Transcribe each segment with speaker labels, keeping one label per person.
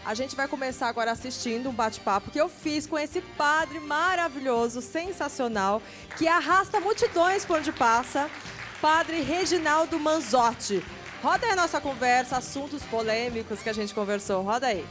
Speaker 1: A gente vai começar agora assistindo um bate-papo que eu fiz com esse padre maravilhoso, sensacional, que arrasta multidões por onde passa, Padre Reginaldo Manzotti. Roda aí a nossa conversa, assuntos polêmicos que a gente conversou. Roda aí.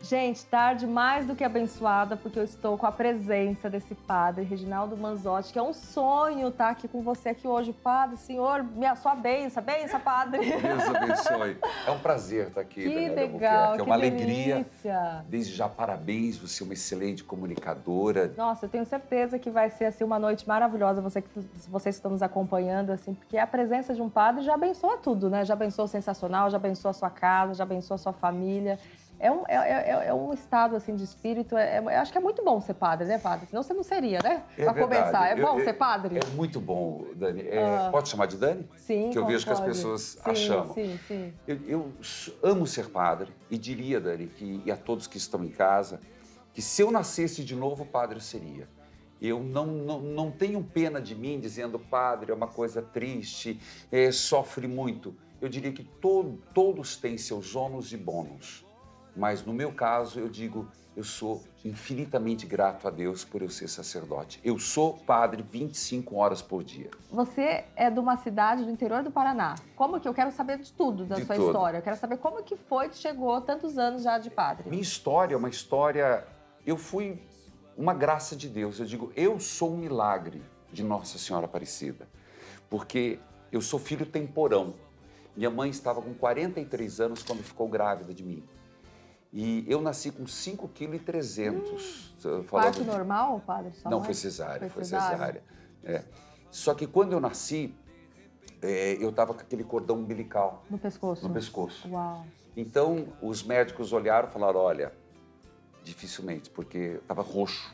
Speaker 1: Gente, tarde mais do que abençoada, porque eu estou com a presença desse padre, Reginaldo Manzotti, que é um sonho estar aqui com você aqui hoje. Padre, senhor, sua benção, padre.
Speaker 2: Deus abençoe. É um prazer estar aqui,
Speaker 1: Que
Speaker 2: Daniela
Speaker 1: legal,
Speaker 2: Albuquerque. É uma alegria.
Speaker 1: Delícia.
Speaker 2: Desde já, parabéns, você é uma excelente comunicadora.
Speaker 1: Nossa, eu tenho certeza que vai ser assim, uma noite maravilhosa, vocês que estão nos acompanhando, assim, porque a presença de um padre já abençoa tudo, né? Já abençoa o sensacional, já abençoa a sua casa, já abençoa a sua família. É um estado assim de espírito. Eu acho que é muito bom ser padre, né, padre? Senão você não seria, né? Para começar. É bom ser padre?
Speaker 2: É muito bom, Dani. Pode chamar de Dani?
Speaker 1: Sim,
Speaker 2: que eu vejo
Speaker 1: pode.
Speaker 2: Que as pessoas a
Speaker 1: sim,
Speaker 2: chamam.
Speaker 1: Sim.
Speaker 2: Eu amo ser padre e diria, Dani, e a todos que estão em casa, que se eu nascesse de novo, padre eu seria. Eu não tenho pena de mim dizendo, padre, é uma coisa triste, sofre muito. Eu diria que todos têm seus ônus e bônus. Mas no meu caso, eu digo, eu sou infinitamente grato a Deus por eu ser sacerdote. Eu sou padre 25 horas por dia.
Speaker 1: Você é de uma cidade do interior do Paraná. Como que eu quero saber de tudo da sua história? Eu quero saber como que foi que chegou tantos anos já de padre.
Speaker 2: Minha história é uma história... Eu fui uma graça de Deus. Eu digo, eu sou um milagre de Nossa Senhora Aparecida. Porque eu sou filho temporão. Minha mãe estava com 43 anos quando ficou grávida de mim. E eu nasci com 5,3 kg.
Speaker 1: Parto normal, padre?
Speaker 2: Não, foi cesárea. Foi cesárea. Só que quando eu nasci, eu estava com aquele cordão umbilical.
Speaker 1: No pescoço?
Speaker 2: No pescoço.
Speaker 1: Uau.
Speaker 2: Então, os médicos olharam e falaram, olha, dificilmente, porque estava roxo.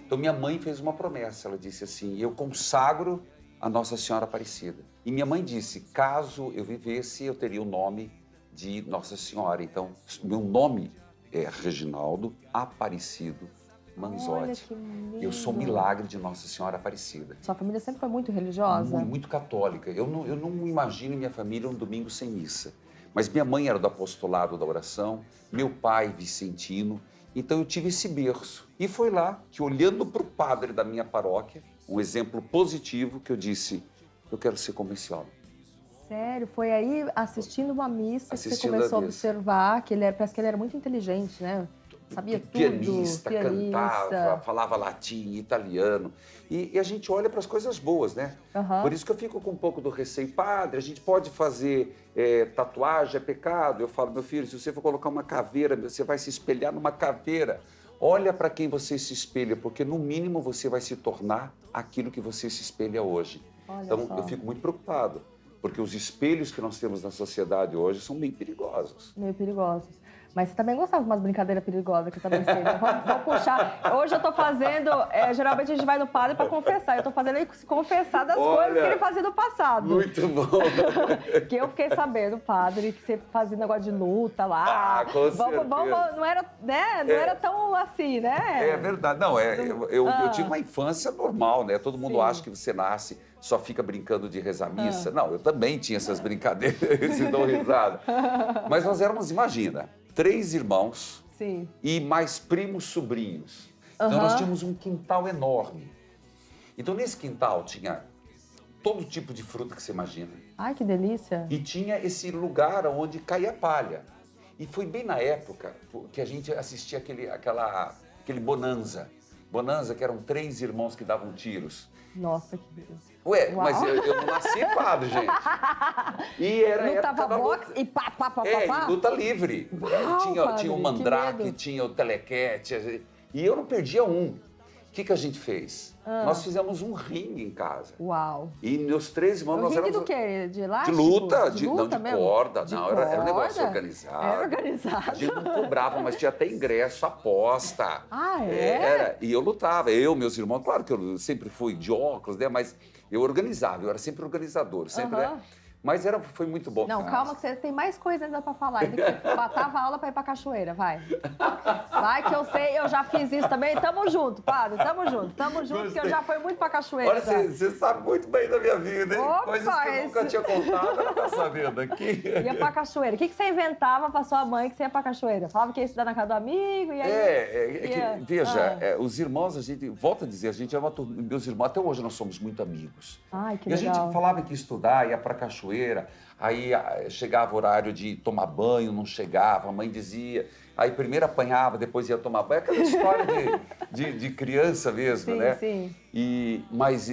Speaker 2: Então, minha mãe fez uma promessa. Ela disse assim, eu consagro a Nossa Senhora Aparecida. E minha mãe disse, caso eu vivesse, eu teria o nome de Nossa Senhora. Então, meu nome é Reginaldo Aparecido Manzotti.
Speaker 1: Olha que lindo.
Speaker 2: Eu sou milagre de Nossa Senhora Aparecida.
Speaker 1: Sua família sempre foi muito religiosa?
Speaker 2: Muito católica. Eu não imagino minha família um domingo sem missa. Mas minha mãe era do apostolado da oração, meu pai vicentino. Então eu tive esse berço. E foi lá que, olhando para o padre da minha paróquia, um exemplo positivo, que eu disse, eu quero ser como esse homem.
Speaker 1: Sério? Foi aí assistindo uma missa que você começou a
Speaker 2: missa.
Speaker 1: observar que parece que ele era muito inteligente, né? Sabia tudo.
Speaker 2: Pianista, cantava, falava latim, italiano. E a gente olha para as coisas boas, né?
Speaker 1: Uhum.
Speaker 2: Por isso que eu fico com um pouco do receio. Padre, a gente pode fazer tatuagem, é pecado? Eu falo, meu filho, se você for colocar uma caveira, você vai se espelhar numa caveira. Olha para quem você se espelha, porque no mínimo você vai se tornar aquilo que você se espelha hoje.
Speaker 1: Olha
Speaker 2: então
Speaker 1: só.
Speaker 2: eu fico muito preocupado. Porque os espelhos que nós temos na sociedade hoje são bem perigosos.
Speaker 1: Meio perigosos. Mas você também gostava de umas brincadeiras perigosas que eu também sei, né? Vamos puxar. Hoje eu tô fazendo... geralmente a gente vai no padre para confessar. Eu tô fazendo ele se confessar das coisas que ele fazia no passado.
Speaker 2: Muito bom.
Speaker 1: Que eu fiquei sabendo, padre, que você fazia negócio de luta lá.
Speaker 2: Ah, com certeza.
Speaker 1: Não era, né? Não era tão assim, né?
Speaker 2: É verdade. Não, eu tive uma infância normal, né? Todo mundo acha que você nasce, só fica brincando de rezar missa. Não, eu também tinha essas brincadeiras e dou risada. Mas nós éramos, imagina, 3 irmãos.
Speaker 1: Sim.
Speaker 2: E mais primos sobrinhos. Então nós tínhamos um quintal enorme. Então nesse quintal tinha todo tipo de fruta que você imagina.
Speaker 1: Ai, que delícia.
Speaker 2: E tinha esse lugar onde caía palha. E foi bem na época que a gente assistia aquele Bonanza. Bonanza, que eram 3 irmãos que davam tiros.
Speaker 1: Nossa, que delícia.
Speaker 2: Ué,
Speaker 1: Uau.
Speaker 2: mas eu não nasci padre, gente. E era
Speaker 1: lutava boxe e pá.
Speaker 2: e luta livre.
Speaker 1: Uau,
Speaker 2: Tinha o
Speaker 1: padre,
Speaker 2: mandrake, tinha o telequete. E eu não perdia um. O que a gente fez? Nós fizemos um ringue em casa.
Speaker 1: Uau.
Speaker 2: E meus 3 irmãos...
Speaker 1: O ringue do quê? De elástico?
Speaker 2: De luta,
Speaker 1: de
Speaker 2: não, corda.
Speaker 1: De
Speaker 2: não, era um negócio
Speaker 1: corda?
Speaker 2: organizado.
Speaker 1: Era organizado.
Speaker 2: A gente não cobrava, mas tinha até ingresso, aposta.
Speaker 1: Ah, é?
Speaker 2: E eu lutava, meus irmãos, claro que eu sempre fui de óculos, né? Mas eu organizava, eu era sempre organizador, sempre, né? Mas foi muito bom.
Speaker 1: Não, calma que você tem mais coisa ainda pra falar. Ainda que você matava a aula pra ir pra cachoeira, vai. Vai que eu sei, eu já fiz isso também. Tamo junto, padre, tamo junto, que eu já fui muito pra cachoeira.
Speaker 2: Olha, você sabe muito bem da minha vida, hein?
Speaker 1: Opa,
Speaker 2: Coisas que eu nunca tinha contado, ela tá sabendo aqui.
Speaker 1: Ia pra cachoeira. O que você inventava pra sua mãe que você ia pra cachoeira? Falava que ia estudar na casa do amigo e aí...
Speaker 2: Veja, os irmãos, a gente, volta a dizer, a gente é uma turma, meus irmãos, até hoje nós somos muito amigos.
Speaker 1: Ai, que
Speaker 2: e
Speaker 1: legal.
Speaker 2: a gente falava que ia estudar, ia pra cachoeira, aí chegava o horário de tomar banho, não chegava, a mãe dizia, aí primeiro apanhava, depois ia tomar banho, aquela história de criança mesmo,
Speaker 1: sim,
Speaker 2: né?
Speaker 1: Sim.
Speaker 2: Mas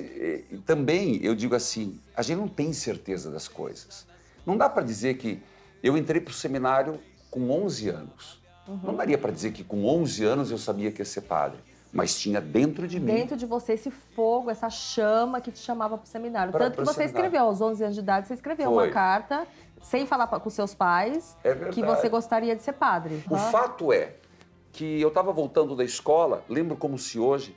Speaker 2: também, eu digo assim, a gente não tem certeza das coisas. Não dá para dizer que eu entrei para o seminário com 11 anos. Não daria para dizer que com 11 anos eu sabia que ia ser padre. Mas tinha dentro de mim.
Speaker 1: Dentro de você esse fogo, essa chama que te chamava para o seminário. Tanto que você escreveu, aos 11 anos de idade, você escreveu uma carta, sem falar com seus pais, que você gostaria de ser padre.
Speaker 2: O fato é que eu estava voltando da escola, lembro como se hoje,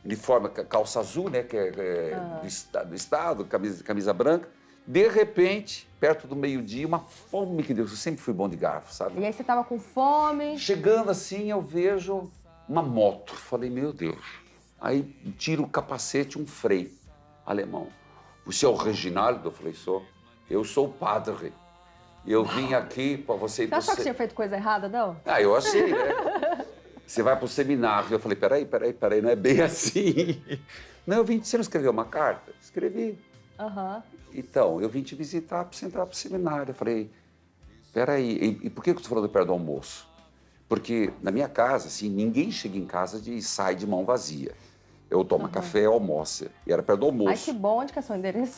Speaker 2: uniforme, calça azul, né, que é do estado, camisa branca. De repente, perto do meio-dia, uma fome que Deus, eu sempre fui bom de garfo, sabe?
Speaker 1: E aí você estava com fome.
Speaker 2: Chegando assim, eu vejo uma moto. Falei, meu Deus. Aí tiro o capacete, um freio alemão. Você é o Reginaldo? Eu falei, sou. Eu sou o padre. Eu vim aqui para você ir
Speaker 1: para o... Você achou que tinha feito coisa errada, não?
Speaker 2: Ah, eu achei, né? Você vai para o seminário. Eu falei, peraí, não é bem assim. Não, você não escreveu uma carta? Escrevi. Então, eu vim te visitar para você entrar para o seminário. Eu falei, peraí, e por que eu estou falando perto do almoço? Porque na minha casa, assim, ninguém chega em casa e sai de mão vazia. Eu tomo café e almoço. E era perto do almoço.
Speaker 1: Ai, que bom, onde que é seu endereço?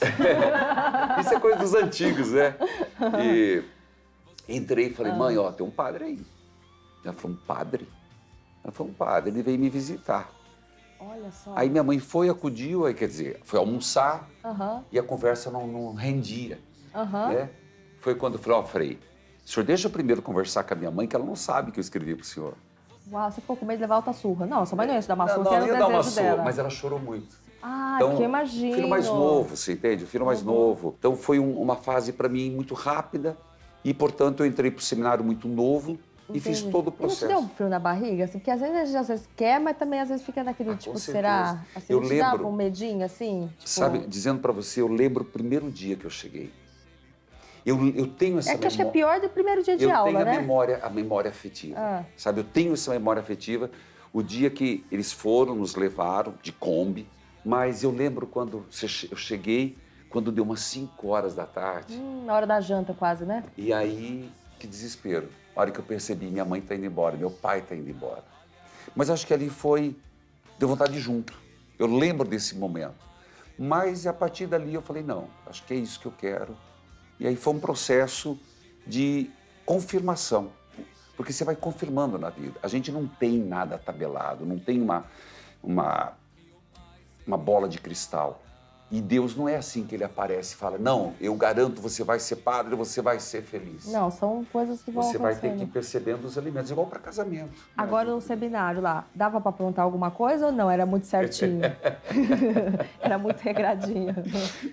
Speaker 2: Isso é coisa dos antigos, né? E entrei e falei, mãe, ó, tem um padre aí. Ela falou, um padre? Ela falou, um padre, ele veio me visitar.
Speaker 1: Olha só.
Speaker 2: Aí minha mãe acudiu, aí, quer dizer, foi almoçar e a conversa não rendia. Né? Foi quando eu falei, ó, Frei, o senhor deixa eu primeiro conversar com a minha mãe, que ela não sabe que eu escrevi pro senhor.
Speaker 1: Uau, você ficou com medo de levar outra surra. Não, sua mãe não ia te dar uma surra,
Speaker 2: não,
Speaker 1: que era o
Speaker 2: ia dar uma
Speaker 1: desejo
Speaker 2: surra,
Speaker 1: dela.
Speaker 2: mas ela chorou muito.
Speaker 1: Ah,
Speaker 2: então,
Speaker 1: que imagino.
Speaker 2: Filho mais novo, você entende? O filho mais novo. Então foi uma fase para mim muito rápida e, portanto, eu entrei pro seminário muito novo. E fiz todo o processo.
Speaker 1: E não te deu um frio na barriga? Assim, porque às vezes a gente quer, mas também às vezes fica naquele tipo, será? Assim,
Speaker 2: eu
Speaker 1: te dava um medinho assim? Tipo...
Speaker 2: Sabe, dizendo para você, eu lembro o primeiro dia que eu cheguei. Eu tenho essa memória.
Speaker 1: Acho que é pior do primeiro dia de aula, né?
Speaker 2: Eu tenho a memória afetiva. Sabe, eu tenho essa memória afetiva. O dia que eles nos levaram de Kombi, mas eu lembro quando eu cheguei, quando deu umas 5 horas da tarde.
Speaker 1: Na hora da janta quase, né?
Speaker 2: E aí, que desespero. A hora que eu percebi, minha mãe está indo embora, meu pai está indo embora. Mas acho que ali deu vontade de ir junto. Eu lembro desse momento. Mas a partir dali eu falei, não, acho que é isso que eu quero. E aí foi um processo de confirmação. Porque você vai confirmando na vida. A gente não tem nada tabelado, não tem uma bola de cristal. E Deus não é assim que ele aparece e fala, não, eu garanto, você vai ser padre, você vai ser feliz.
Speaker 1: Não, são coisas que vão
Speaker 2: Você vai
Speaker 1: acontecendo.
Speaker 2: ter que ir percebendo os elementos, igual para casamento.
Speaker 1: Agora no seminário lá, dava para aprontar alguma coisa ou não? Era muito certinho? Era muito regradinho?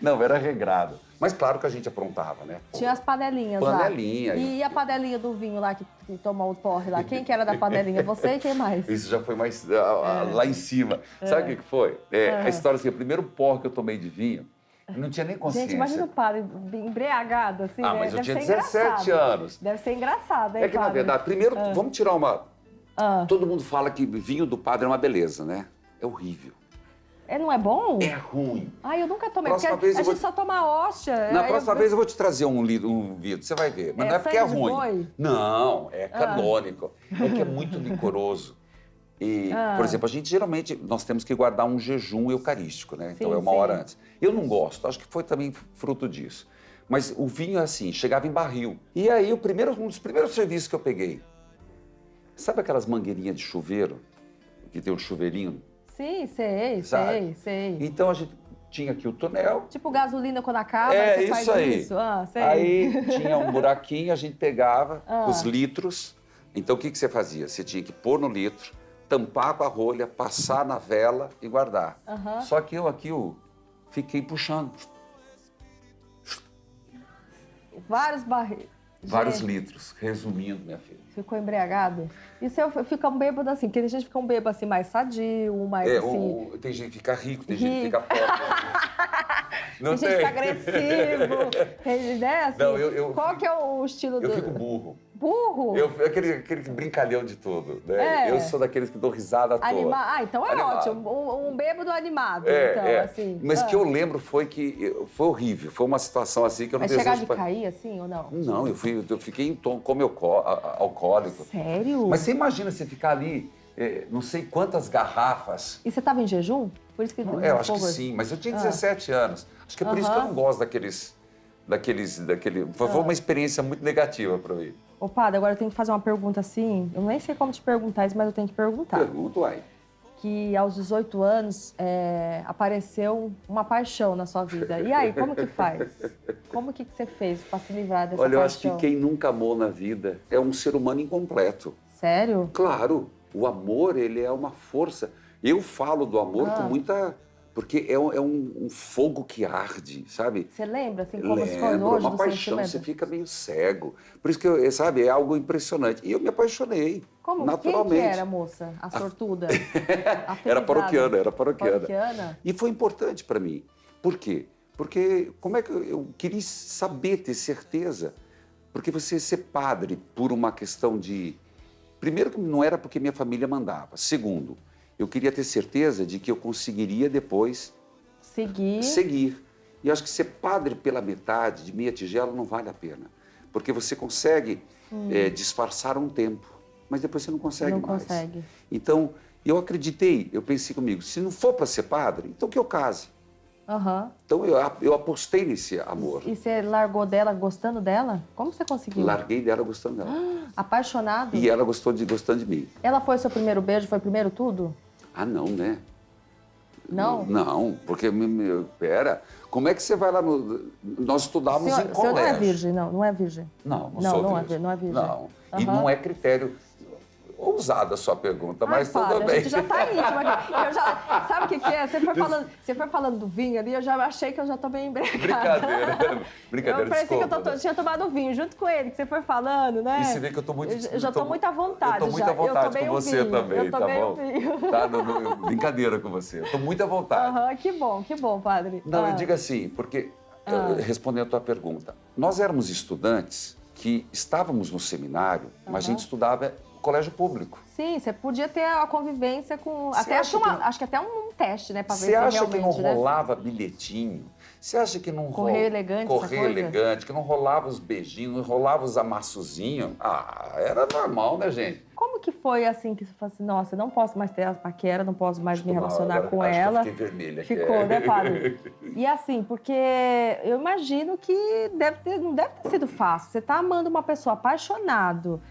Speaker 2: Não, era regrado. Mas claro que a gente aprontava, né?
Speaker 1: Tinha as panelinhas lá.
Speaker 2: Panelinha.
Speaker 1: E a panelinha do vinho lá, que tomou o porre lá? Quem que era da panelinha? Você e quem mais?
Speaker 2: Isso já foi mais lá em cima. Sabe o que foi? A história assim, o primeiro porre que eu tomei de vinho, eu não tinha nem consciência.
Speaker 1: Gente, imagina o padre embriagado, assim, né?
Speaker 2: Mas eu
Speaker 1: Deve
Speaker 2: tinha 17 anos.
Speaker 1: Deve ser engraçado, hein,
Speaker 2: É que, na verdade, primeiro, vamos tirar uma... Todo mundo fala que vinho do padre é uma beleza, né? É horrível.
Speaker 1: Não é bom?
Speaker 2: É ruim.
Speaker 1: Ai, eu nunca tomei,
Speaker 2: Próxima
Speaker 1: porque
Speaker 2: vez
Speaker 1: a gente só toma hóstia.
Speaker 2: Na próxima vez eu vou te trazer um vidro, você vai ver. Mas não é porque é ruim.
Speaker 1: Boi?
Speaker 2: Não, é canônico. É que é muito licoroso. E, por exemplo, a gente geralmente, nós temos que guardar um jejum eucarístico, né? Então é uma hora antes. Eu não gosto, acho que foi também fruto disso. Mas o vinho é assim, chegava em barril. E aí um dos primeiros serviços que eu peguei, sabe aquelas mangueirinhas de chuveiro? Que tem um chuveirinho?
Speaker 1: Sim, sei.
Speaker 2: Então a gente tinha aqui o tonel.
Speaker 1: Tipo gasolina quando acaba, você faz isso. Sei.
Speaker 2: Aí tinha um buraquinho, a gente pegava os litros. Então o que você fazia? Você tinha que pôr no litro, tampar com a rolha, passar na vela e guardar. Só que eu aqui fiquei puxando.
Speaker 1: Vários barris.
Speaker 2: Vários litros, resumindo, minha filha.
Speaker 1: Ficou embriagado? E se eu ficar um bêbado assim? Porque tem gente que fica um bêbado assim mais sadio, mais assim...
Speaker 2: Tem gente que fica rico, tem gente que fica pobre. Não
Speaker 1: tem gente que fica agressivo. Tem, né, assim,
Speaker 2: não,
Speaker 1: qual que é o estilo do...
Speaker 2: Eu fico burro.
Speaker 1: Burro?
Speaker 2: Aquele brincalhão de tudo, né? Eu sou daqueles que dou risada à toa.
Speaker 1: Ah, então é
Speaker 2: animado.
Speaker 1: Ótimo. Um bêbado animado, então, assim.
Speaker 2: Mas o que eu lembro foi que foi horrível. Foi uma situação assim que eu não desejo...
Speaker 1: Mas chegar de cair, assim, ou não?
Speaker 2: Não, eu fiquei em tom como alcoólico.
Speaker 1: Sério?
Speaker 2: Mas você imagina você ficar ali, não sei quantas garrafas...
Speaker 1: E você estava em jejum? Por isso que...
Speaker 2: eu acho que sim, mas eu tinha 17 anos. Acho que é por isso que eu não gosto Foi uma experiência muito negativa para mim.
Speaker 1: Ô, padre, agora eu tenho que fazer uma pergunta assim. Eu nem sei como te perguntar isso, mas eu tenho que perguntar.
Speaker 2: Pergunto, aí.
Speaker 1: Que aos 18 anos apareceu uma paixão na sua vida. E aí, como que faz? Como que você fez para se livrar dessa paixão?
Speaker 2: Olha, eu acho que quem nunca amou na vida é um ser humano incompleto.
Speaker 1: Sério?
Speaker 2: Claro, o amor, ele é uma força. Eu falo do amor com muita... Porque é um fogo que arde, sabe?
Speaker 1: Você lembra, assim, como se foi hoje
Speaker 2: uma
Speaker 1: do
Speaker 2: paixão,
Speaker 1: sentimento?
Speaker 2: você fica meio cego. Por isso que, sabe, é algo impressionante. E eu me apaixonei,
Speaker 1: como?
Speaker 2: naturalmente.
Speaker 1: Quem que era a moça? A sortuda?
Speaker 2: Era paroquiana. E foi importante para mim. Por quê? Porque como é que eu queria saber, ter certeza? Porque você ser padre por uma questão de... Primeiro, que não era porque minha família mandava. Segundo, eu queria ter certeza de que eu conseguiria depois seguir. E acho que ser padre pela metade, de meia tigela, não vale a pena. Porque você consegue disfarçar um tempo, mas depois você não consegue mais.
Speaker 1: Não consegue.
Speaker 2: Então, eu acreditei, eu pensei comigo, se não for para ser padre, então que eu case.
Speaker 1: Uhum.
Speaker 2: Então, eu apostei nesse amor.
Speaker 1: E você largou dela gostando dela? Como você conseguiu?
Speaker 2: Larguei dela gostando dela.
Speaker 1: Apaixonado?
Speaker 2: E ela gostando de mim.
Speaker 1: Ela foi seu primeiro beijo? Foi primeiro tudo?
Speaker 2: Ah, não, né?
Speaker 1: Não?
Speaker 2: Não, porque, pera, como é que você vai lá no... Nós estudávamos em colégio.
Speaker 1: O senhor não é virgem, não? Não é virgem?
Speaker 2: Não sou virgem.
Speaker 1: Não é virgem.
Speaker 2: Não,
Speaker 1: uhum.
Speaker 2: E não é critério... Ousada a sua pergunta, mas tudo bem.
Speaker 1: A gente já tá íntima aqui. Sabe o que é? Você foi falando do vinho ali, eu já achei que eu já tô bem embriagada.
Speaker 2: Brincadeira,
Speaker 1: parecia que eu tinha tomado vinho junto com ele, que você foi falando, né?
Speaker 2: E você vê que eu tô muito...
Speaker 1: Eu já tô muito à vontade.
Speaker 2: Eu tô muito à vontade com você também, tá bom? Tá, brincadeira com você. Eu tô muito à vontade.
Speaker 1: Que bom, padre.
Speaker 2: Não, eu digo assim, porque, respondendo a tua pergunta, nós éramos estudantes que estávamos no seminário, mas a gente estudava colégio público.
Speaker 1: Sim, você podia ter a convivência com... Acho que até um teste, né? Pra ver se realmente...
Speaker 2: Você acha que não rolava bilhetinho? Você acha que não
Speaker 1: Correio elegante,
Speaker 2: Correio elegante, que não rolava os beijinhos, não rolava os amassozinhos? Era normal, né, gente?
Speaker 1: Como que foi assim, que você falou assim, nossa, eu não posso mais ter a paquera, não posso mais me relacionar com ela?
Speaker 2: Que eu fiquei vermelha.
Speaker 1: Ficou, né, padre? E assim, porque eu imagino que não deve ter sido fácil. Você tá amando uma pessoa apaixonado.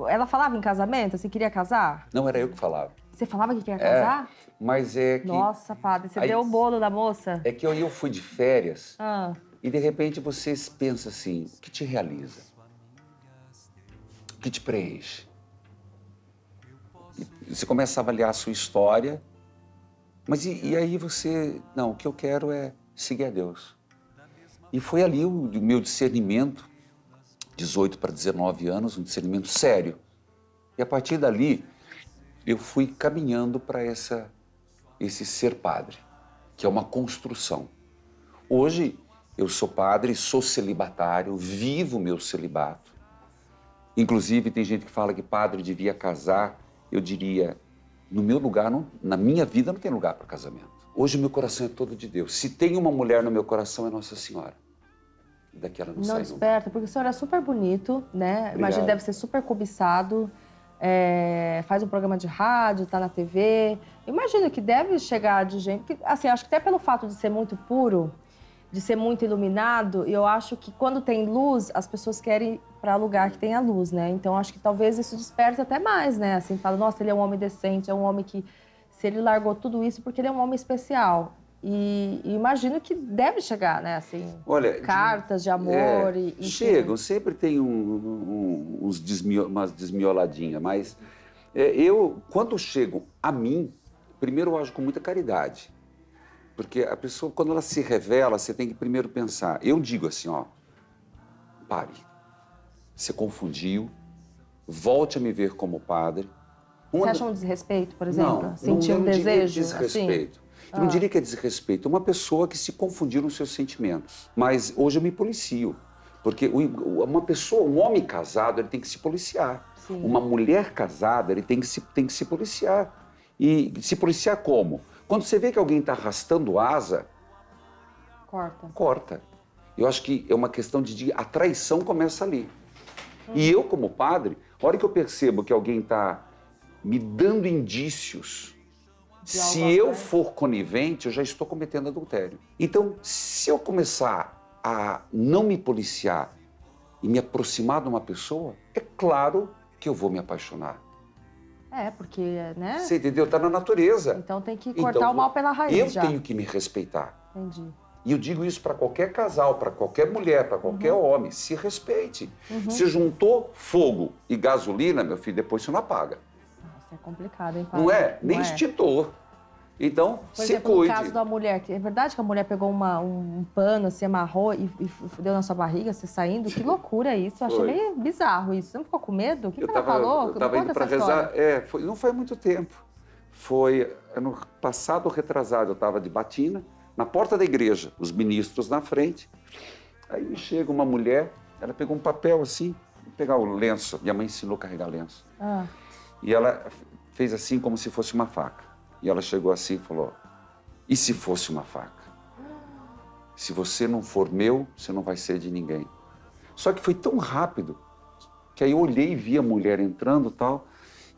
Speaker 1: Ela falava em casamento? Você queria casar?
Speaker 2: Não, era eu que falava.
Speaker 1: Você falava que queria casar?
Speaker 2: Mas é que...
Speaker 1: Nossa, padre, você deu o bolo da moça?
Speaker 2: É que eu fui de férias e, de repente, você pensa assim, o que te realiza? O que te preenche? E você começa a avaliar a sua história, mas e aí você... Não, o que eu quero é seguir a Deus. E foi ali o meu discernimento, 18 para 19 anos, um discernimento sério. E a partir dali, eu fui caminhando para esse ser padre, que é uma construção. Hoje, eu sou padre, sou celibatário, vivo o meu celibato. Inclusive, tem gente que fala que padre devia casar. Eu diria, no meu lugar, na minha vida, não tem lugar para casamento. Hoje, o meu coração é todo de Deus. Se tem uma mulher no meu coração, é Nossa Senhora. Daqui ela não sai
Speaker 1: desperta, porque o senhor é super bonito, né?
Speaker 2: Obrigado.
Speaker 1: Imagina, deve ser super cobiçado, faz um programa de rádio, tá na TV. Imagino que deve chegar de gente... Porque, assim, acho que até pelo fato de ser muito puro, de ser muito iluminado, eu acho que quando tem luz, as pessoas querem ir para lugar que tem a luz, né? Então, acho que talvez isso desperte até mais, né? Assim, fala, nossa, ele é um homem decente, é um homem que... Se ele largou tudo isso, porque ele é um homem especial. E imagino que deve chegar, né? Assim,
Speaker 2: olha,
Speaker 1: cartas de amor.
Speaker 2: Chegam, sempre tem umas desmioladinhas, mas quando chegam a mim, primeiro eu ajo com muita caridade. Porque a pessoa, quando ela se revela, você tem que primeiro pensar. Eu digo assim, pare. Você confundiu, volte a me ver como padre.
Speaker 1: Você acha um desrespeito, por exemplo?
Speaker 2: Não,
Speaker 1: Sentir
Speaker 2: eu
Speaker 1: um
Speaker 2: não diria
Speaker 1: desejo?
Speaker 2: desrespeito.
Speaker 1: Assim?
Speaker 2: Eu não diria que é desrespeito. É uma pessoa que se confundiu nos seus sentimentos. Mas hoje eu me policio. Porque uma pessoa, um homem casado, ele tem que se policiar.
Speaker 1: Sim.
Speaker 2: Uma mulher casada, ele tem que se policiar. E se policiar como? Quando você vê que alguém está arrastando asa, corta. Eu acho que é uma questão a traição começa ali. E eu, como padre, a hora que eu percebo que alguém está me dando indícios, se eu for conivente, eu já estou cometendo adultério. Então, se eu começar a não me policiar e me aproximar de uma pessoa, é claro que eu vou me apaixonar.
Speaker 1: Porque, né?
Speaker 2: Você entendeu? Está na natureza.
Speaker 1: Então tem que cortar o mal pela raiz
Speaker 2: eu tenho que me respeitar.
Speaker 1: Entendi.
Speaker 2: E eu digo isso para qualquer casal, para qualquer mulher, para qualquer homem. Se respeite. Se juntou fogo e gasolina, meu filho, depois você não apaga.
Speaker 1: Nossa, é complicado, hein, padre?
Speaker 2: Não é? Nem
Speaker 1: Não é.
Speaker 2: extintor. Então,
Speaker 1: Por
Speaker 2: se
Speaker 1: exemplo,
Speaker 2: cuide.
Speaker 1: no caso da mulher, é verdade que a mulher pegou um pano, se amarrou e deu na sua barriga, você saindo? Que loucura isso. Eu achei
Speaker 2: Foi.
Speaker 1: meio bizarro isso. Você não ficou com medo? O que ela falou?
Speaker 2: Eu estava indo para rezar. Não foi muito tempo. Foi ano passado, retrasado. Eu estava de batina, na porta da igreja, os ministros na frente. Aí me chega uma mulher, ela pegou um papel assim, vou pegar o lenço. Minha mãe ensinou a carregar lenço. E ela fez assim como se fosse uma faca. E ela chegou assim e falou, e se fosse uma faca? Se você não for meu, você não vai ser de ninguém. Só que foi tão rápido que aí eu olhei e vi a mulher entrando e tal,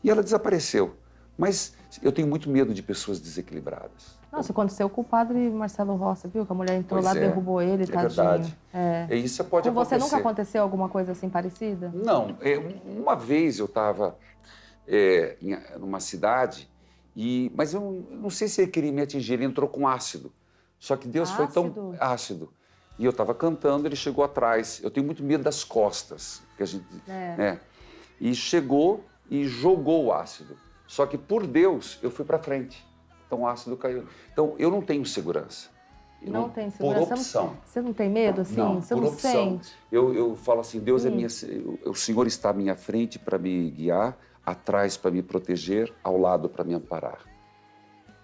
Speaker 2: e ela desapareceu. Mas eu tenho muito medo de pessoas desequilibradas.
Speaker 1: Nossa, aconteceu com o padre Marcelo Rossi, viu? Que a mulher entrou lá, derrubou ele, tadinho.
Speaker 2: Verdade.
Speaker 1: É.
Speaker 2: Isso pode
Speaker 1: Com
Speaker 2: acontecer.
Speaker 1: você nunca aconteceu alguma coisa assim parecida?
Speaker 2: Não. Uma vez eu estava numa cidade, mas eu não sei se ele queria me atingir, ele entrou com ácido. Só que Deus foi tão ácido. E eu estava cantando, ele chegou atrás. Eu tenho muito medo das costas. Que a gente, né? E chegou e jogou o ácido. Só que por Deus, eu fui para frente. Então o ácido caiu. Então eu não tenho segurança.
Speaker 1: Não tem segurança?
Speaker 2: Por opção.
Speaker 1: Você não tem medo assim?
Speaker 2: Não,
Speaker 1: você
Speaker 2: por
Speaker 1: não
Speaker 2: opção.
Speaker 1: sente?
Speaker 2: Eu falo assim, Deus é minha... O Senhor está à minha frente para me guiar, atrás para me proteger, ao lado para me amparar.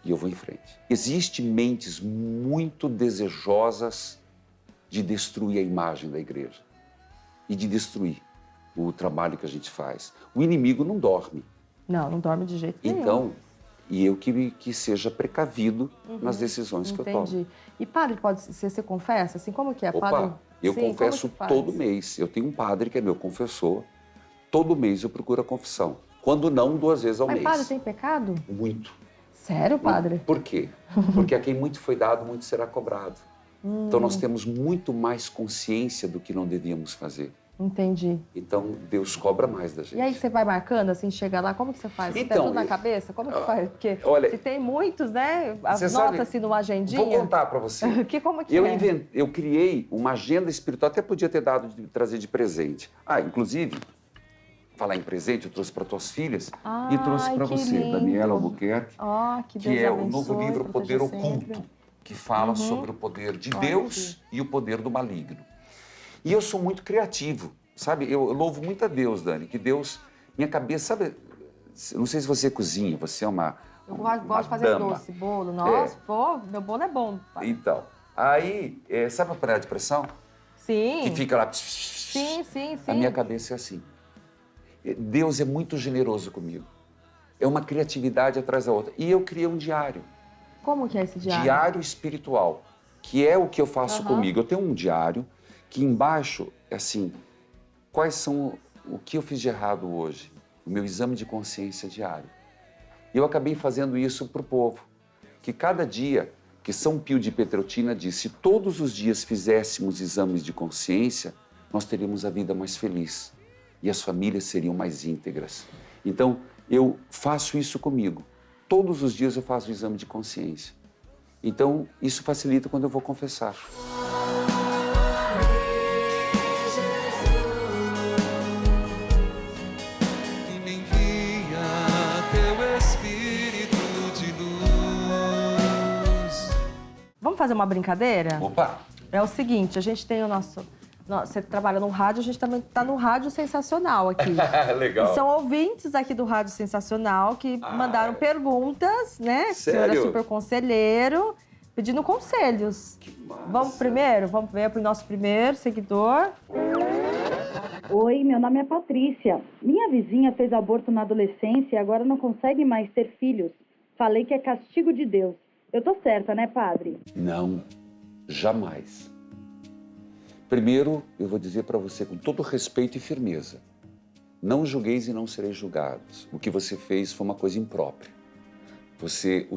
Speaker 2: E eu vou em frente. Existem mentes muito desejosas de destruir a imagem da igreja e de destruir o trabalho que a gente faz. O inimigo não dorme.
Speaker 1: Não dorme de jeito nenhum.
Speaker 2: Então, e eu que seja precavido nas decisões que eu tomo.
Speaker 1: Entendi. E padre, você confessa? Assim, como que é?
Speaker 2: Opa,
Speaker 1: padre?
Speaker 2: eu
Speaker 1: Sim,
Speaker 2: confesso todo mês. Eu tenho um padre que é meu confessor. Todo mês eu procuro a confissão. Quando não, 2 vezes ao mês.
Speaker 1: Mas padre tem pecado?
Speaker 2: Muito.
Speaker 1: Sério, padre?
Speaker 2: Por quê? Porque a quem muito foi dado, muito será cobrado. Então nós temos muito mais consciência do que não devíamos fazer.
Speaker 1: Entendi.
Speaker 2: Então Deus cobra mais da gente.
Speaker 1: E aí você vai marcando, assim, chega lá, como que você faz? Você tem tudo na cabeça? Como que faz? Porque
Speaker 2: olha,
Speaker 1: se tem muitos, né? Anota-se numa agendinha.
Speaker 2: Vou contar para você.
Speaker 1: Como que
Speaker 2: Eu criei uma agenda espiritual, até podia ter trazer de presente. Inclusive, falar em presente, eu trouxe para tuas filhas e trouxe para você,
Speaker 1: lindo.
Speaker 2: Daniela Albuquerque,
Speaker 1: que
Speaker 2: é o novo livro Poder Oculto,
Speaker 1: sempre.
Speaker 2: que fala sobre o poder de Deus e o poder do maligno. E eu sou muito criativo, sabe? Eu louvo muito a Deus, Dani, que Deus, minha cabeça, sabe? Não sei se você cozinha, você é uma
Speaker 1: Eu gosto de fazer
Speaker 2: dama.
Speaker 1: doce, bolo. Nossa, meu bolo é bom. Pai.
Speaker 2: Então, aí, sabe a panela de pressão?
Speaker 1: Sim.
Speaker 2: Que fica lá...
Speaker 1: Sim.
Speaker 2: A minha cabeça é assim. Deus é muito generoso comigo. É uma criatividade atrás da outra. E eu criei um diário.
Speaker 1: Como que é esse diário?
Speaker 2: Diário espiritual, que é o que eu faço comigo. Eu tenho um diário que embaixo é assim, quais são o que eu fiz de errado hoje? O meu exame de consciência diário. E eu acabei fazendo isso para o povo, que cada dia, que São Pio de Pietrelcina disse, se todos os dias fizéssemos exames de consciência, nós teríamos a vida mais feliz e as famílias seriam mais íntegras. Então, eu faço isso comigo. Todos os dias eu faço o exame de consciência. Então, isso facilita quando eu vou confessar.
Speaker 1: Vamos fazer uma brincadeira?
Speaker 2: Opa!
Speaker 1: É o seguinte, a gente tem Você trabalha no rádio, a gente também está no Rádio Sensacional aqui.
Speaker 2: Legal.
Speaker 1: E são ouvintes aqui do Rádio Sensacional que mandaram perguntas, né?
Speaker 2: Sério?
Speaker 1: O senhor é super conselheiro, pedindo conselhos.
Speaker 2: Que massa.
Speaker 1: Vamos primeiro? Vamos ver para o nosso primeiro seguidor.
Speaker 3: Oi, meu nome é Patrícia. Minha vizinha fez aborto na adolescência e agora não consegue mais ter filhos. Falei que é castigo de Deus. Eu tô certa, né, padre?
Speaker 2: Não, jamais. Primeiro, eu vou dizer para você com todo respeito e firmeza. Não julgueis e não sereis julgados. O que você fez foi uma coisa imprópria. Você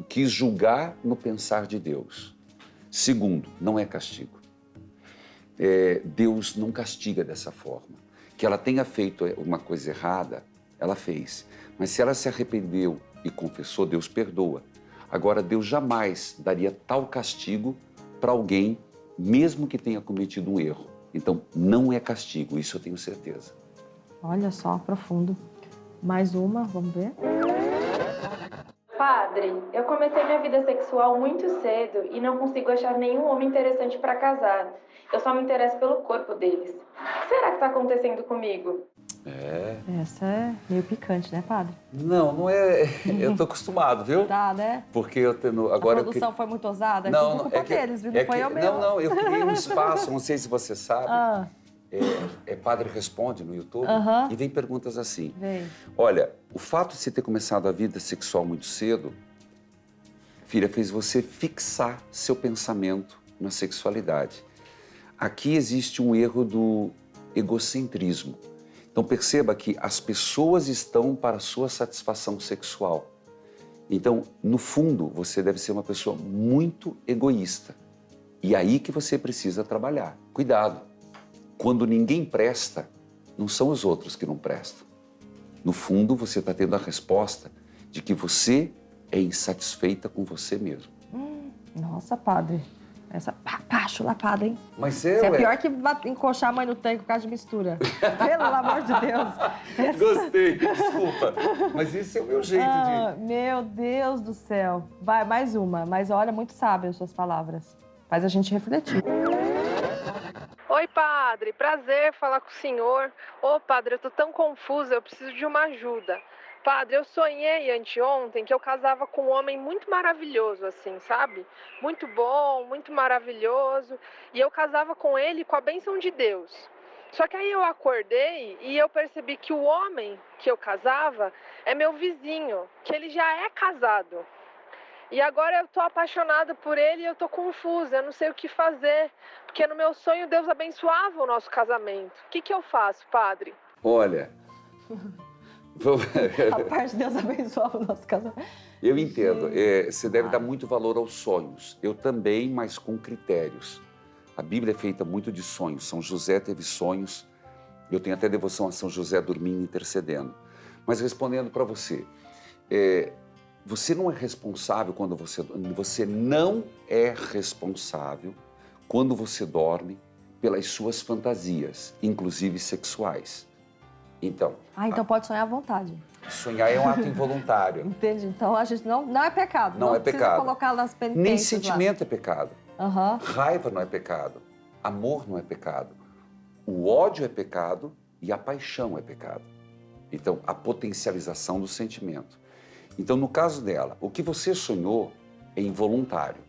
Speaker 2: quis julgar no pensar de Deus. Segundo, não é castigo. Deus não castiga dessa forma. Que ela tenha feito uma coisa errada, ela fez. Mas se ela se arrependeu e confessou, Deus perdoa. Agora, Deus jamais daria tal castigo para alguém, mesmo que tenha cometido um erro. Então, não é castigo, isso eu tenho certeza.
Speaker 1: Olha só, profundo. Mais uma, vamos ver.
Speaker 4: Padre, eu comecei minha vida sexual muito cedo e não consigo achar nenhum homem interessante para casar. Eu só me interesso pelo corpo deles. O que será que está acontecendo comigo?
Speaker 1: Essa é meio picante, né, padre?
Speaker 2: Não é... Eu tô acostumado, viu?
Speaker 1: Tá, né?
Speaker 2: Porque eu tenho... Agora
Speaker 1: a produção foi muito ousada?
Speaker 2: Não,
Speaker 1: Tudo culpa deles, viu? Não foi eu mesmo.
Speaker 2: Não, eu criei um espaço, não sei se você sabe. Padre Responde no YouTube. E vem perguntas assim.
Speaker 1: Vem.
Speaker 2: Olha, o fato de você ter começado a vida sexual muito cedo, filha, fez você fixar seu pensamento na sexualidade. Aqui existe um erro do egocentrismo. Então perceba que as pessoas estão para a sua satisfação sexual. Então, no fundo, você deve ser uma pessoa muito egoísta. E aí que você precisa trabalhar. Cuidado. Quando ninguém presta, não são os outros que não prestam. No fundo, você está tendo a resposta de que você é insatisfeita com você mesmo.
Speaker 1: Nossa, padre. Essa chula, padre, hein?
Speaker 2: Mas
Speaker 1: Isso é pior que encoxar a mãe no tanque por causa de mistura. Pelo amor de Deus.
Speaker 2: Gostei, desculpa. Mas esse é o meu jeito de...
Speaker 1: Meu Deus do céu. Vai, mais uma. Mas olha, muito sábio as suas palavras. Faz a gente refletir.
Speaker 5: Oi, padre. Prazer falar com o senhor. Ô, padre, eu tô tão confusa, eu preciso de uma ajuda. Padre, eu sonhei anteontem que eu casava com um homem muito maravilhoso, assim, sabe? Muito bom, muito maravilhoso. E eu casava com ele com a bênção de Deus. Só que aí eu acordei e eu percebi que o homem que eu casava é meu vizinho, que ele já é casado. E agora eu tô apaixonada por ele e eu tô confusa, eu não sei o que fazer. Porque no meu sonho Deus abençoava o nosso casamento. O que eu faço, padre?
Speaker 2: Olha...
Speaker 1: A parte de Deus abençoava o nosso casamento.
Speaker 2: Eu entendo. Você deve dar muito valor aos sonhos. Eu também, mas com critérios. A Bíblia é feita muito de sonhos. São José teve sonhos. Eu tenho até devoção a São José dormindo e intercedendo. Mas respondendo para você, você não é responsável quando você não é responsável quando você dorme pelas suas fantasias, inclusive sexuais. Então...
Speaker 1: então pode sonhar à vontade.
Speaker 2: Sonhar é um ato involuntário.
Speaker 1: Entendi. Então a gente não é pecado.
Speaker 2: Não é
Speaker 1: precisa
Speaker 2: pecado.
Speaker 1: Colocar nas penitências.
Speaker 2: Nem sentimento é pecado.
Speaker 1: Uhum.
Speaker 2: Raiva não é pecado. Amor não é pecado. O ódio é pecado e a paixão é pecado. Então, a potencialização do sentimento. Então, no caso dela, o que você sonhou é involuntário.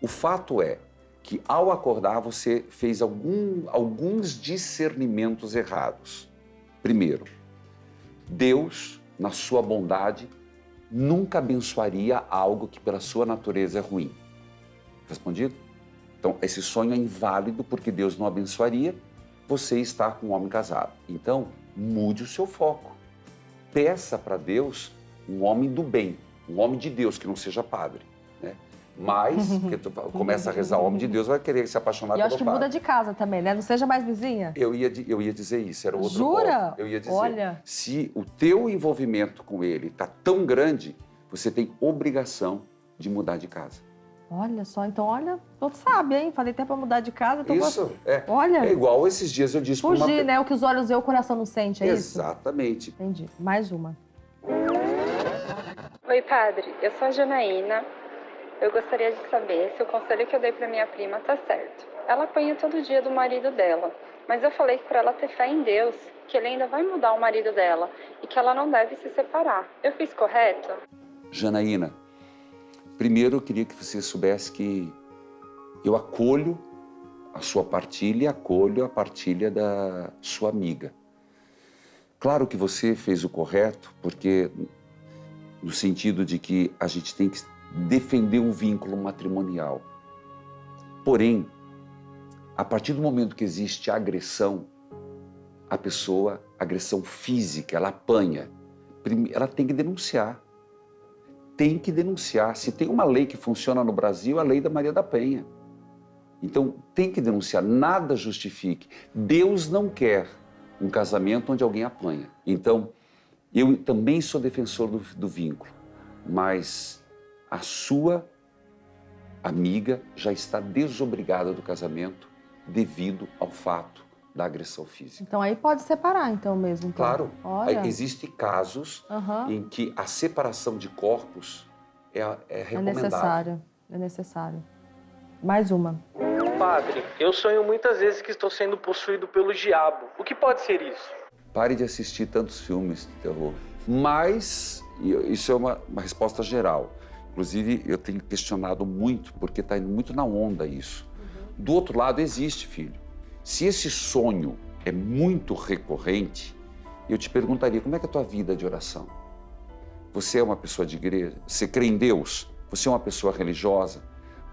Speaker 2: O fato é que, ao acordar, você fez alguns discernimentos errados. Primeiro, Deus, na sua bondade, nunca abençoaria algo que pela sua natureza é ruim. Respondido? Então, esse sonho é inválido porque Deus não abençoaria você estar com um homem casado. Então, mude o seu foco. Peça para Deus um homem do bem, um homem de Deus, que não seja padre, né? Mas, porque tu começa a rezar o homem de Deus, vai querer se apaixonar pelo padre.
Speaker 1: E eu acho que muda de casa também, né? Não seja mais vizinha.
Speaker 2: Eu ia dizer isso, era outro
Speaker 1: Jura?
Speaker 2: ponto. Eu ia dizer,
Speaker 1: olha,
Speaker 2: se o teu envolvimento com ele está tão grande, você tem obrigação de mudar de casa.
Speaker 1: Olha só, então olha, tu sabe, hein? Falei até para mudar de casa.
Speaker 2: Isso,
Speaker 1: Olha.
Speaker 2: É igual esses dias eu disse para uma...
Speaker 1: Fugir, né? O que os olhos veem, o coração não sente, é isso?
Speaker 2: Exatamente.
Speaker 1: Entendi. Mais uma.
Speaker 6: Oi, padre. Eu sou a Janaína. Eu gostaria de saber se o conselho que eu dei para minha prima tá certo. Ela apanha todo dia do marido dela, mas eu falei para ela ter fé em Deus, que ele ainda vai mudar o marido dela e que ela não deve se separar. Eu fiz correto?
Speaker 2: Janaína, primeiro eu queria que você soubesse que eu acolho a sua partilha e acolho a partilha da sua amiga. Claro que você fez o correto, porque no sentido de que a gente tem que defender um vínculo matrimonial. Porém, a partir do momento que existe agressão, a pessoa, agressão física, ela apanha, ela tem que denunciar. Tem que denunciar. Se tem uma lei que funciona no Brasil, é a lei da Maria da Penha. Então, tem que denunciar. Nada justifique. Deus não quer um casamento onde alguém apanha. Então, eu também sou defensor do vínculo, mas a sua amiga já está desobrigada do casamento devido ao fato da agressão física.
Speaker 1: Então aí pode separar então mesmo. Então.
Speaker 2: Claro,
Speaker 1: Olha.
Speaker 2: existem casos em que a separação de corpos é recomendável.
Speaker 1: É necessário. Mais uma.
Speaker 7: Padre, eu sonho muitas vezes que estou sendo possuído pelo diabo. O que pode ser isso?
Speaker 2: Pare de assistir tantos filmes de terror. Mas, isso é uma resposta geral. Inclusive, eu tenho questionado muito, porque está indo muito na onda isso. Do outro lado, existe, filho. Se esse sonho é muito recorrente, eu te perguntaria, como é que é a tua vida de oração? Você é uma pessoa de igreja? Você crê em Deus? Você é uma pessoa religiosa?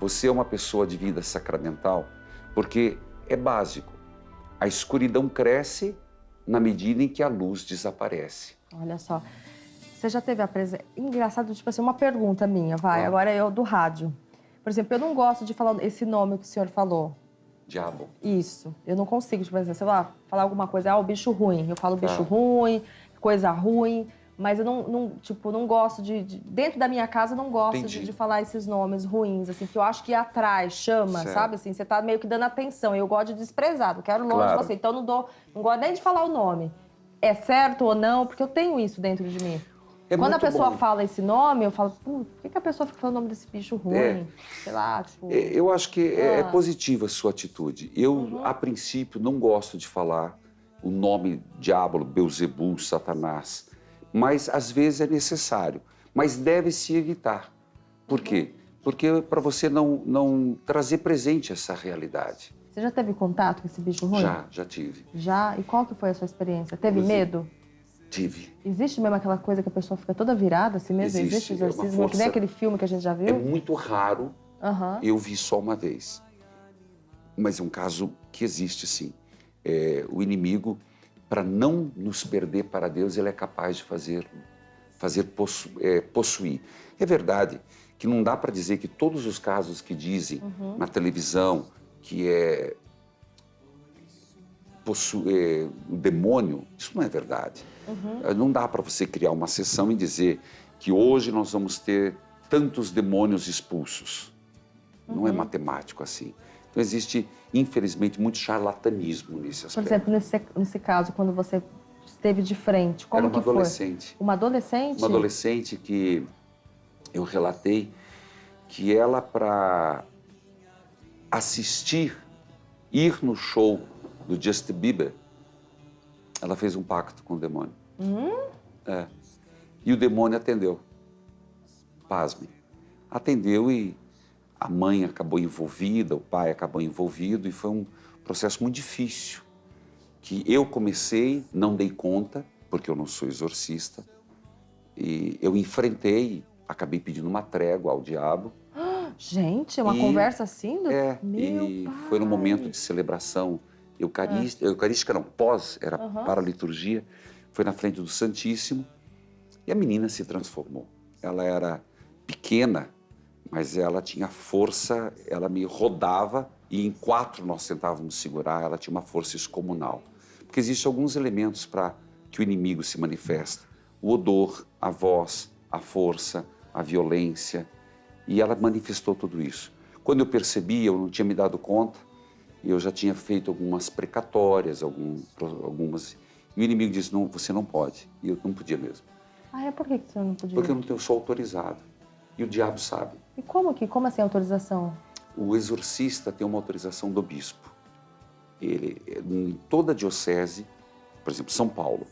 Speaker 2: Você é uma pessoa de vida sacramental? Porque é básico. A escuridão cresce na medida em que a luz desaparece.
Speaker 1: Olha só. Você já teve a presença... Engraçado, tipo assim, uma pergunta minha, vai. Agora é do rádio. Por exemplo, eu não gosto de falar esse nome que o senhor falou.
Speaker 2: Diabo.
Speaker 1: Isso. Eu não consigo, tipo assim, sei lá, falar alguma coisa. O bicho ruim. Eu falo bicho ruim, coisa ruim. Mas eu não gosto dentro da minha casa, eu não gosto de falar esses nomes ruins, assim, que eu acho que atrai, chama, sabe? Assim, você tá meio que dando atenção. Eu gosto de desprezar, eu quero longe de você. Então, não gosto nem de falar o nome. É certo ou não? Porque eu tenho isso dentro de mim. Quando a pessoa fala esse nome, eu falo, por que a pessoa fica falando o nome desse bicho ruim? Sei lá, tipo...
Speaker 2: Eu acho que é positiva a sua atitude. Eu, a princípio, não gosto de falar o nome diabo, Beelzebul, Satanás. Mas, às vezes, é necessário. Mas deve-se evitar. Por quê? Porque para você não trazer presente essa realidade.
Speaker 1: Você já teve contato com esse bicho ruim?
Speaker 2: Já tive.
Speaker 1: Já? E qual que foi a sua experiência? Teve medo?
Speaker 2: Tive.
Speaker 1: Existe mesmo aquela coisa que a pessoa fica toda virada assim mesmo? Existe exorcismo? Que nem aquele filme que a gente já viu?
Speaker 2: É muito raro. Eu vi só uma vez. Mas é um caso que existe, sim. O inimigo, para não nos perder para Deus, ele é capaz de fazer possuir. É verdade que não dá para dizer que todos os casos que dizem na televisão que o demônio, isso não é verdade. Não dá para você criar uma sessão e dizer que hoje nós vamos ter tantos demônios expulsos. Não é matemático assim. Então existe, infelizmente, muito charlatanismo nesse aspecto.
Speaker 1: Por exemplo, nesse caso, quando você esteve de frente, como que foi?
Speaker 2: Era uma adolescente.
Speaker 1: Uma adolescente?
Speaker 2: Uma adolescente que eu relatei que ela, para ir no show do Justin Bieber, ela fez um pacto com o demônio. E o demônio atendeu. Pasme. Atendeu e a mãe acabou envolvida, o pai acabou envolvido e foi um processo muito difícil. Que eu comecei, não dei conta, porque eu não sou exorcista, e eu enfrentei, acabei pedindo uma trégua ao diabo.
Speaker 1: Gente, uma conversa assim?
Speaker 2: E foi num momento de celebração eucarística não, era para a liturgia, foi na frente do Santíssimo e a menina se transformou. Ela era pequena, mas ela tinha força, ela me rodava e em 4 nós tentávamos segurar, ela tinha uma força excomunal. Porque existem alguns elementos para que o inimigo se manifesta. O odor, a voz, a força, a violência. E ela manifestou tudo isso. Quando eu percebi, eu não tinha me dado conta, eu já tinha feito algumas precatórias, algumas... E o inimigo disse, não, você não pode. E eu não podia mesmo.
Speaker 1: Por que você não podia?
Speaker 2: Porque eu não sou autorizado. E o diabo sabe.
Speaker 1: E como assim autorização?
Speaker 2: O exorcista tem uma autorização do bispo. Ele, em toda a diocese, por exemplo, São Paulo,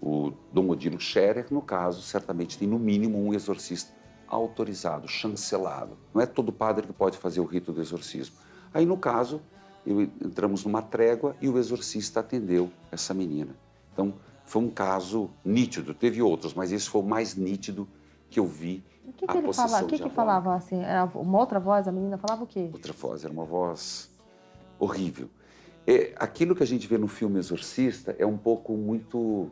Speaker 2: o Dom Odilo Scherer, no caso, certamente tem no mínimo um exorcista autorizado, chancelado. Não é todo padre que pode fazer o rito do exorcismo. Aí, no caso, entramos numa trégua e o exorcista atendeu essa menina. Então, foi um caso nítido. Teve outros, mas esse foi o mais nítido que eu vi.
Speaker 1: O que ele falava? O que falava assim? Era uma outra voz? A menina falava o quê?
Speaker 2: Outra voz, era uma voz horrível. Aquilo que a gente vê no filme Exorcista é um pouco muito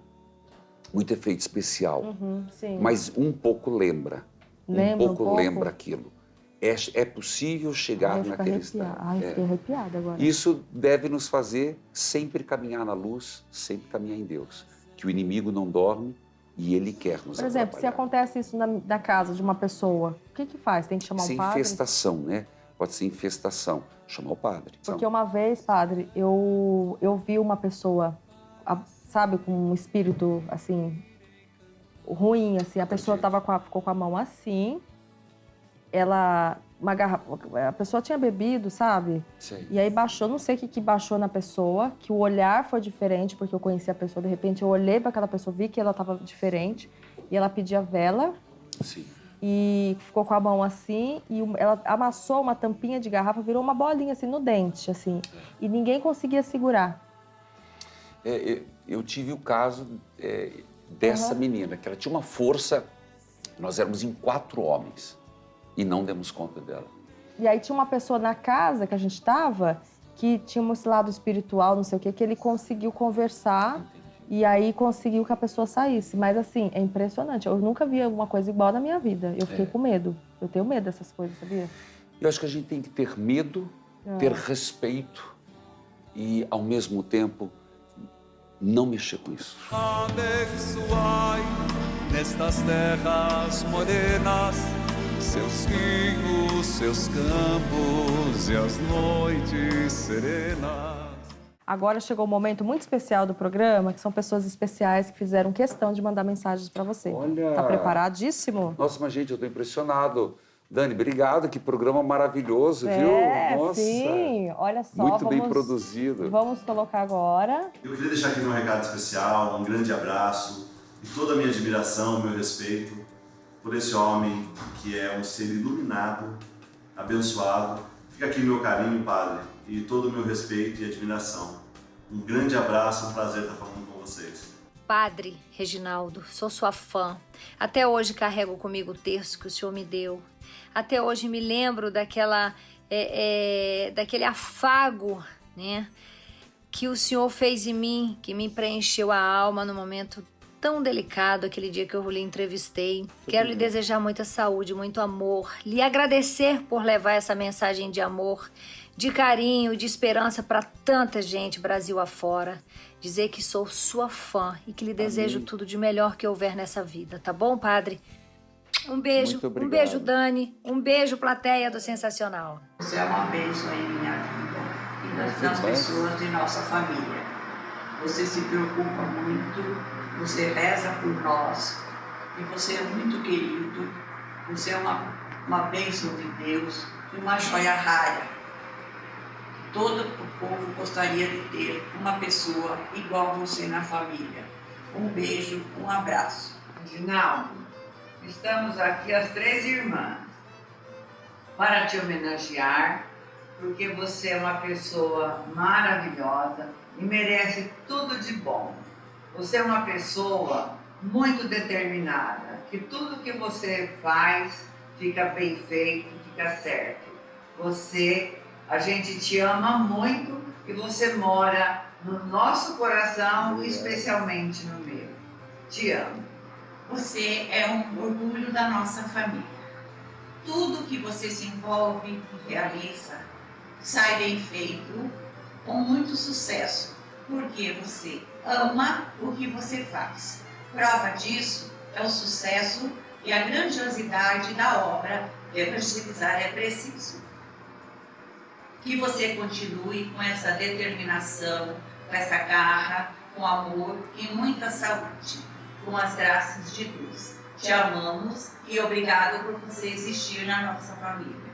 Speaker 2: efeito especial,
Speaker 1: sim.
Speaker 2: mas um pouco lembra. Um pouco lembra aquilo. É possível chegar naquele estado.
Speaker 1: Fiquei arrepiada agora.
Speaker 2: Isso deve nos fazer sempre caminhar na luz, sempre caminhar em Deus. Que o inimigo não dorme e ele quer nos atrapalhar.
Speaker 1: Por exemplo, se acontece isso na casa de uma pessoa, o que faz? Tem que chamar um padre?
Speaker 2: Infestação, né? Pode ser infestação. Chamar o padre.
Speaker 1: Porque uma vez, padre, eu vi uma pessoa, sabe, com um espírito, assim, ruim, assim. A pessoa ficou com a mão assim, a pessoa tinha bebido, sabe?
Speaker 2: Sim.
Speaker 1: E aí baixou, não sei o que baixou na pessoa, que o olhar foi diferente, porque eu conheci a pessoa, de repente eu olhei para aquela pessoa, vi que ela estava diferente, e ela pedia vela.
Speaker 2: Sim.
Speaker 1: E ficou com a mão assim, e ela amassou uma tampinha de garrafa, virou uma bolinha assim no dente, assim, e ninguém conseguia segurar.
Speaker 2: Eu tive o caso dessa menina, que ela tinha uma força, nós éramos em 4 homens, e não demos conta dela.
Speaker 1: E aí tinha uma pessoa na casa que a gente estava, que tinha esse lado espiritual, não sei o quê, que ele conseguiu conversar. E aí conseguiu que a pessoa saísse. Mas assim, é impressionante. Eu nunca vi alguma coisa igual na minha vida. Eu fiquei com medo. Eu tenho medo dessas coisas, sabia?
Speaker 2: Eu acho que a gente tem que ter medo, ter respeito e, ao mesmo tempo, não mexer com isso.
Speaker 8: Abençoai nestas terras morenas seus rios, seus campos e as noites serenas.
Speaker 1: Agora chegou um momento muito especial do programa, que são pessoas especiais que fizeram questão de mandar mensagens para você.
Speaker 2: Olha!
Speaker 1: Tá preparadíssimo?
Speaker 2: Nossa, mas gente, eu tô impressionado. Dani, obrigado, que programa maravilhoso, viu? Nossa,
Speaker 1: sim, olha só.
Speaker 2: Muito bem produzido.
Speaker 1: Vamos colocar agora.
Speaker 9: Eu queria deixar aqui meu recado especial, um grande abraço e toda a minha admiração, meu respeito por esse homem que é um ser iluminado, abençoado. Fica aqui meu carinho, padre, e todo o meu respeito e admiração. Um grande abraço, um prazer estar falando com vocês.
Speaker 10: Padre Reginaldo, sou sua fã. Até hoje carrego comigo o terço que o senhor me deu. Até hoje me lembro daquele afago, né, que o senhor fez em mim, que me preencheu a alma no momento tão delicado, aquele dia que eu lhe entrevistei. Quero lhe desejar muita saúde, muito amor, lhe agradecer por levar essa mensagem de amor, de carinho, de esperança para tanta gente Brasil afora. Dizer que sou sua fã e que lhe desejo tudo de melhor que houver nessa vida, tá bom, padre? Um beijo, um beijo, Dani, um beijo, plateia do Sensacional.
Speaker 11: Você é uma bênção em minha vida e das pessoas de nossa família. Você se preocupa muito, você reza por nós e você é muito querido. Você é uma bênção de Deus e uma joia rara. Todo o povo gostaria de ter uma pessoa igual a você na família. Um beijo, um abraço. Reginaldo, estamos aqui as 3 irmãs para te homenagear, porque você é uma pessoa maravilhosa e merece tudo de bom. Você é uma pessoa muito determinada, que tudo que você faz fica bem feito, fica certo. A gente te ama muito e você mora no nosso coração, especialmente no meu. Te amo.
Speaker 12: Você é um orgulho da nossa família. Tudo que você se envolve e realiza sai bem feito, com muito sucesso, porque você ama o que você faz. Prova disso é o sucesso e a grandiosidade da obra Evangelizar é Preciso. Que você continue com essa determinação, com essa garra, com amor e muita saúde, com as graças de Deus. Te amamos e obrigado por você existir na nossa família.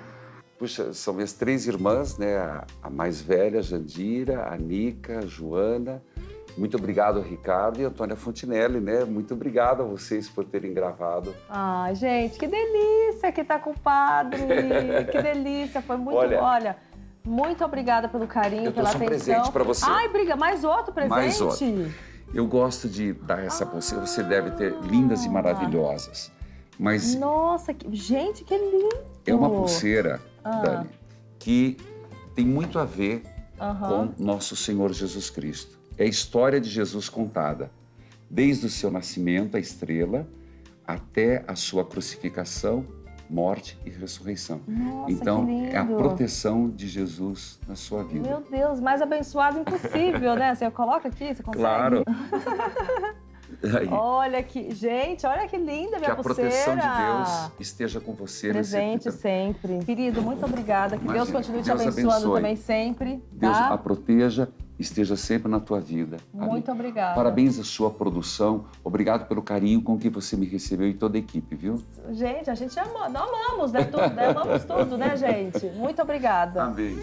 Speaker 2: Puxa, são minhas 3 irmãs, né? A mais velha, Jandira, a Nica, a Joana. Muito obrigado, Ricardo e Antônia Fontinelli, né? Muito obrigado a vocês por terem gravado.
Speaker 1: Ai, gente, que delícia que tá com o padre. Que delícia, foi muito... Olha, muito obrigada pelo carinho, pela atenção.
Speaker 2: Eu trouxe um presente para você.
Speaker 1: Ai, briga, mais outro presente?
Speaker 2: Mais outro. Eu gosto de dar essa pulseira. Você deve ter lindas e maravilhosas. Mas
Speaker 1: nossa, gente, que lindo!
Speaker 2: é uma pulseira, Dani, que tem muito a ver com nosso Senhor Jesus Cristo. É a história de Jesus contada, desde o seu nascimento, a estrela, até a sua crucificação, morte e ressurreição.
Speaker 1: Nossa,
Speaker 2: então,
Speaker 1: que lindo.
Speaker 2: é a proteção de Jesus na sua vida.
Speaker 1: Meu Deus, mais abençoado impossível, né? Você coloca aqui, você consegue?
Speaker 2: Claro. Aí.
Speaker 1: Olha que... Gente, olha que linda minha pulseira.
Speaker 2: Que a proteção de Deus esteja com você.
Speaker 1: Presente sempre. Querido, muito obrigada. Que Deus continue te
Speaker 2: Deus
Speaker 1: abençoando
Speaker 2: abençoe.
Speaker 1: também sempre. Tá?
Speaker 2: Deus a proteja, esteja sempre na tua vida.
Speaker 1: Muito obrigada.
Speaker 2: Parabéns à sua produção. Obrigado pelo carinho com que você me recebeu e toda a equipe, viu?
Speaker 1: Gente, a gente ama, nós amamos, né? Tudo, né? Amamos tudo, né, gente? Muito obrigada.
Speaker 2: Amém.